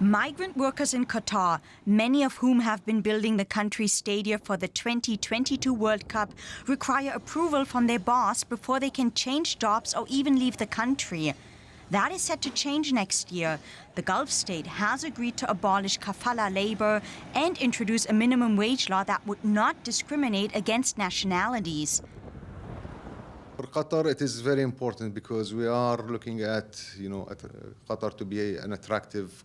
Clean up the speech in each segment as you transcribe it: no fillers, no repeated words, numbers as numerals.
Migrant workers in Qatar, many of whom have been building the country's stadia for the 2022 World Cup, require approval from their boss before they can change jobs or even leave the country. That is set to change next year. The Gulf state has agreed to abolish kafala labor and introduce a minimum wage law that would not discriminate against nationalities. For Qatar, it is very important because we are looking at Qatar to be an attractive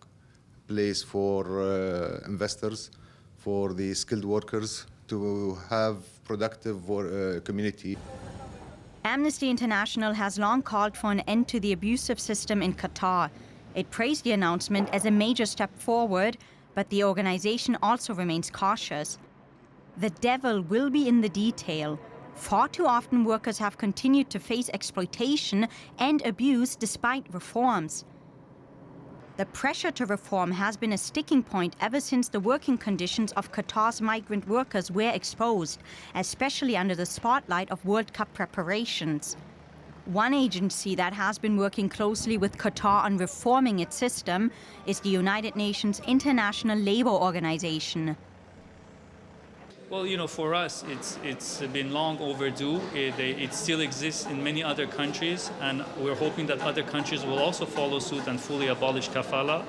place for investors, for the skilled workers to have productive community. Amnesty International has long called for an end to the abusive system in Qatar. It praised the announcement as a major step forward, but the organization also remains cautious. The devil will be in the detail. Far too often workers have continued to face exploitation and abuse despite reforms. The pressure to reform has been a sticking point ever since the working conditions of Qatar's migrant workers were exposed, especially under the spotlight of World Cup preparations. One agency that has been working closely with Qatar on reforming its system is the United Nations International Labour Organization. Well, for us, it's been long overdue. It still exists in many other countries, and we're hoping that other countries will also follow suit and fully abolish kafala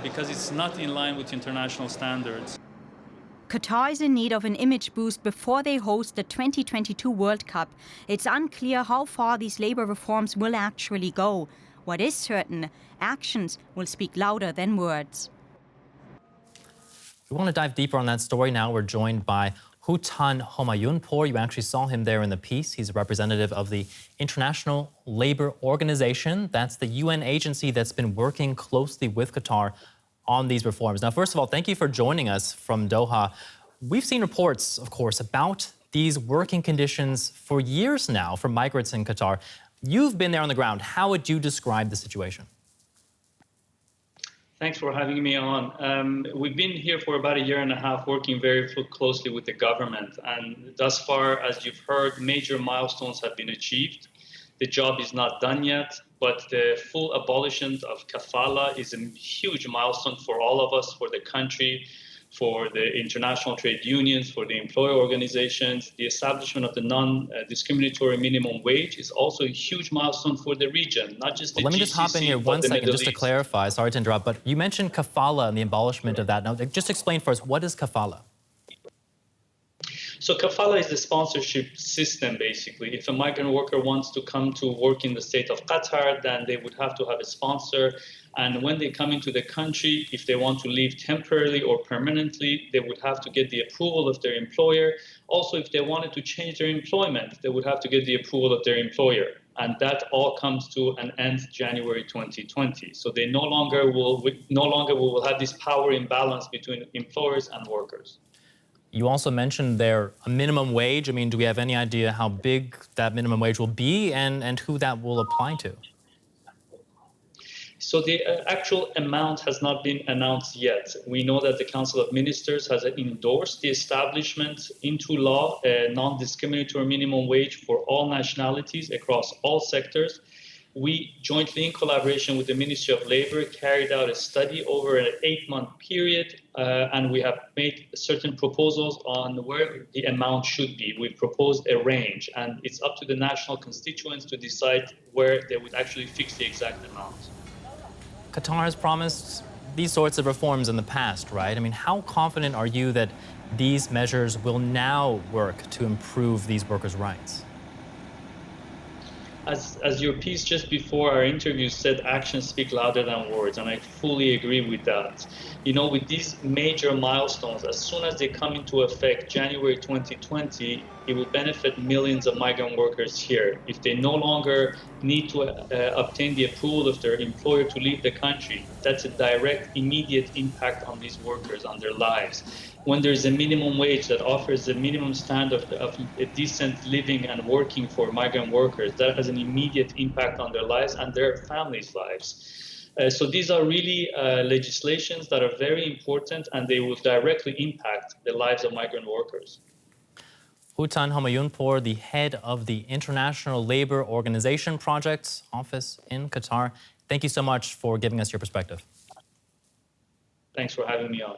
because it's not in line with international standards. Qatar is in need of an image boost before they host the 2022 World Cup. It's unclear how far these labor reforms will actually go. What is certain, actions will speak louder than words. We want to dive deeper on that story now. We're joined by Hutan Homayunpour. You actually saw him there in the piece. He's a representative of the International Labour Organization. That's the UN agency that's been working closely with Qatar on these reforms. Now, first of all, thank you for joining us from Doha. We've seen reports, of course, about these working conditions for years now for migrants in Qatar. You've been there on the ground. How would you describe the situation? Thanks for having me on. We've been here for about a year and a half working very closely with the government. And thus far, as you've heard, major milestones have been achieved. The job is not done yet, but the full abolition of kafala is a huge milestone for all of us, for the country, for the international trade unions, for the employer organizations. The establishment of the non-discriminatory minimum wage is also a huge milestone for the region, not just the GCC, let me just hop in here one second just to clarify. Sorry to interrupt, but you mentioned kafala and the abolishment of that. Now, just explain for us, what is kafala? So kafala is the sponsorship system, basically. If a migrant worker wants to come to work in the state of Qatar, then they would have to have a sponsor. And when they come into the country, if they want to leave temporarily or permanently, they would have to get the approval of their employer. Also, if they wanted to change their employment, they would have to get the approval of their employer. And that all comes to an end January 2020. So they no longer will have this power imbalance between employers and workers. You also mentioned there a minimum wage. I mean, do we have any idea how big that minimum wage will be and who that will apply to? So the actual amount has not been announced yet. We know that the Council of Ministers has endorsed the establishment into law a non-discriminatory minimum wage for all nationalities across all sectors. We jointly, in collaboration with the Ministry of Labour, carried out a study over an 8-month period, and we have made certain proposals on where the amount should be. We've proposed a range, and it's up to the national constituents to decide where they would actually fix the exact amount. Qatar has promised these sorts of reforms in the past, right? I mean, how confident are you that these measures will now work to improve these workers' rights? As your piece just before our interview said, actions speak louder than words, and I fully agree with that. With these major milestones, as soon as they come into effect, January 2020, it will benefit millions of migrant workers here. If they no longer need to obtain the approval of their employer to leave the country, that's a direct, immediate impact on these workers, on their lives. When there's a minimum wage that offers a minimum standard of a decent living and working for migrant workers, that has an immediate impact on their lives and their families' lives. So these are really legislations that are very important, and they will directly impact the lives of migrant workers. Hutan Homayunpour, the head of the International Labour Organization Project's office in Qatar. Thank you so much for giving us your perspective. Thanks for having me on.